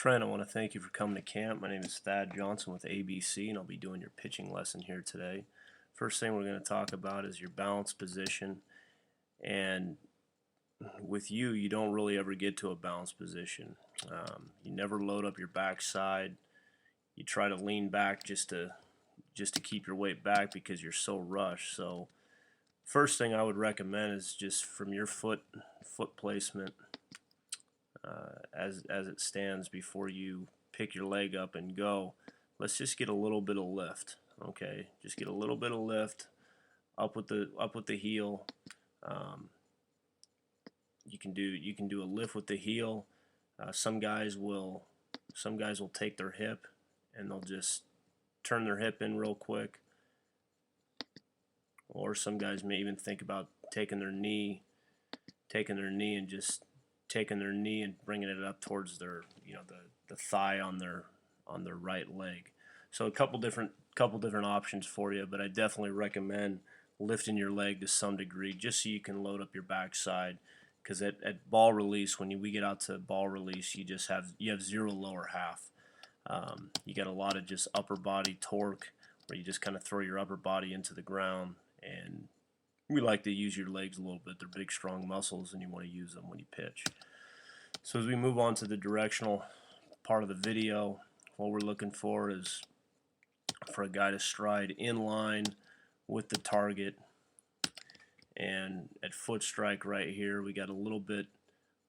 Trent, I want to thank you for coming to camp. My name is Thad Johnson with ABC, and I'll be doing your pitching lesson here today. First thing we're going to talk about is your balance position. And with you, you don't really ever get to a balanced position. You never load up your backside. You try to lean back just to keep your weight back because you're so rushed. So first thing I would recommend is just from your foot placement. As it stands before you pick your leg up and go, let's just get a little bit of lift. Okay, just get a little bit of lift up with the heel. You can do a lift with the heel. Some guys will take their hip and they'll just turn their hip in real quick. Or some guys may even think about taking their knee and just taking their knee and bringing it up towards their, the thigh on their right leg. So a couple different options for you, but I definitely recommend lifting your leg to some degree just so you can load up your backside. Because at ball release, when we get out to ball release, you have zero lower half. You got a lot of just upper body torque, where you just kind of throw your upper body into the ground, and we like to use your legs a little bit. They're big, strong muscles, and you want to use them when you pitch. So as we move on to the directional part of the video, what we're looking for is for a guy to stride in line with the target. And at foot strike right here, we got a little bit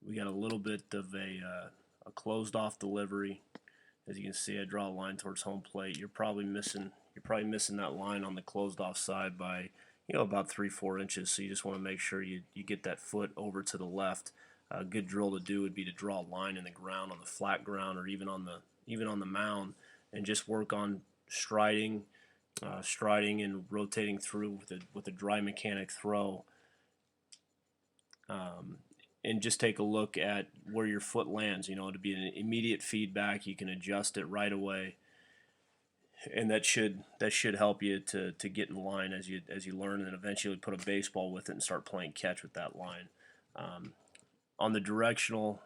of a closed off delivery. As you can see, I draw a line towards home plate. You're probably missing that line on the closed off side by about 3-4 inches. So you just want to make sure you get that foot over to the left. A good drill to do would be to draw a line in the ground, on the flat ground, or even on the mound, and just work on striding and rotating through with a dry mechanic throw. And just take a look at where your foot lands. To be an immediate feedback, you can adjust it right away, and that should help you to get in line as you learn, and then eventually put a baseball with it and start playing catch with that line. On the directional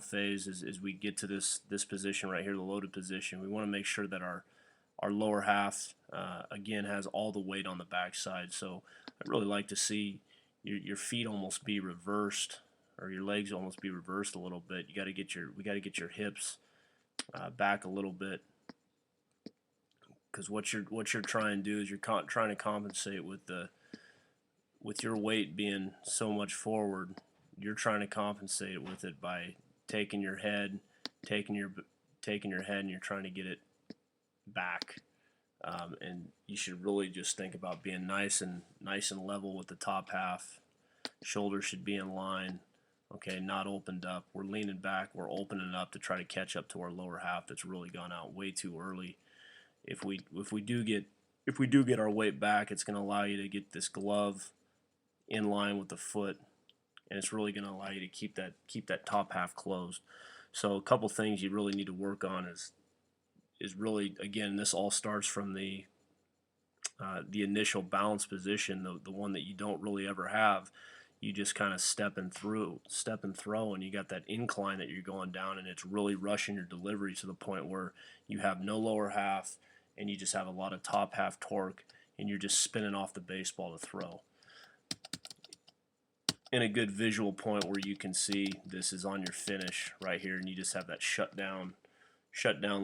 phase, as we get to this position right here, the loaded position, we want to make sure that our lower half again has all the weight on the backside. So I'd really like to see your feet almost be reversed, or your legs almost be reversed a little bit. We got to get your hips back a little bit, because what you're trying to do is you're trying to compensate with your weight being so much forward. You're trying to compensate with it by taking your head, and you're trying to get it back. And you should really just think about being nice and level with the top half. Shoulders should be in line, okay, not opened up. We're leaning back, we're opening up to try to catch up to our lower half that's really gone out way too early. If we do get our weight back, it's going to allow you to get this glove in line with the foot, and it's really going to allow you to keep that top half closed. So a couple things you really need to work on is really, again, this all starts from the initial balance position, the one that you don't really ever have. You just kind of step and throw, and you got that incline that you're going down, and it's really rushing your delivery to the point where you have no lower half, and you just have a lot of top half torque, and you're just spinning off the baseball to throw. In a good visual point where you can see this is on your finish right here, and you just have that shut down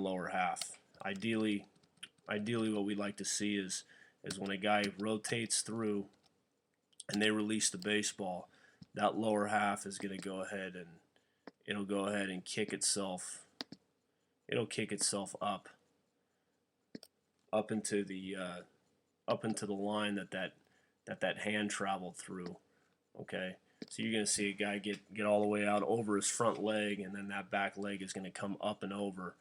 lower half. Ideally what we like to see is when a guy rotates through and they release the baseball, that lower half is going to go ahead and kick itself. It'll kick itself up into the line that hand traveled through. Okay, so you're going to see a guy get all the way out over his front leg, and then that back leg is going to come up and over.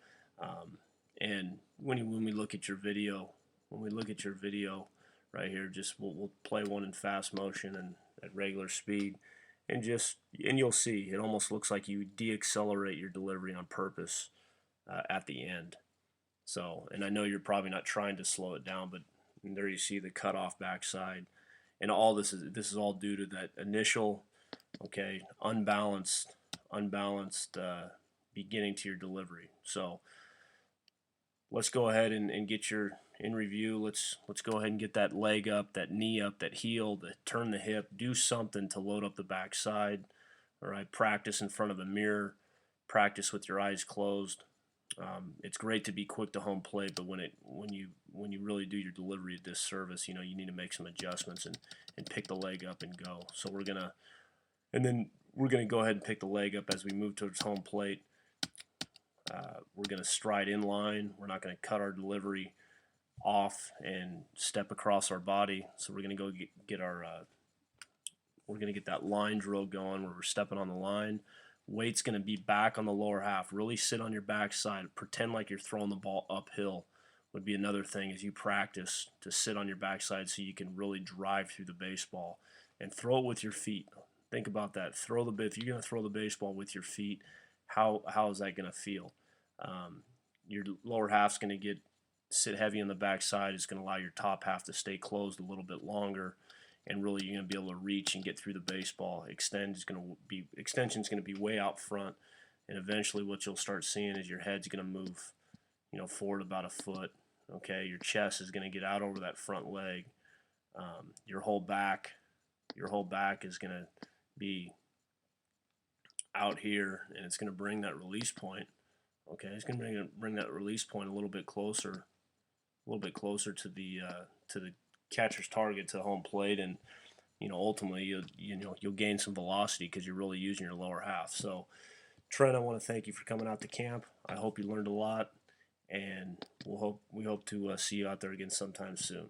And when we look at your video, right here, just we'll play one in fast motion and at regular speed, and you'll see it almost looks like you deaccelerate your delivery on purpose at the end. So, and I know you're probably not trying to slow it down, but there you see the cutoff backside, and all this is all due to that initial, unbalanced beginning to your delivery. So let's go ahead and get your in review. Let's go ahead and get that leg up, that knee up, that heel, turn the hip, do something to load up the backside. All right, practice in front of a mirror, practice with your eyes closed. It's great to be quick to home plate, but when you really do your delivery at this service, you need to make some adjustments and pick the leg up and go. So we're gonna go ahead and pick the leg up as we move towards home plate. We're gonna stride in line. We're not gonna cut our delivery off and step across our body. So we're gonna go get our we're gonna get that line drill going where we're stepping on the line. Weight's going to be back on the lower half. Really sit on your backside. Pretend like you're throwing the ball uphill would be another thing as you practice to sit on your backside so you can really drive through the baseball. And throw it with your feet. Think about that. If you're going to throw the baseball with your feet, how is that going to feel? Your lower half's going to sit heavy on the backside. It's going to allow your top half to stay closed a little bit longer. And really you're going to be able to reach and get through the baseball. Extension's going to be way out front, and eventually what you'll start seeing is your head's going to move, forward about a foot. Okay, your chest is going to get out over that front leg. Your whole back is going to be out here, and it's going to bring that release point. Okay, it's going to bring that release point a little bit closer to the catcher's target, to home plate, and ultimately you'll gain some velocity because you're really using your lower half. So Trent, I want to thank you for coming out to camp. I hope you learned a lot, and we hope to see you out there again sometime soon.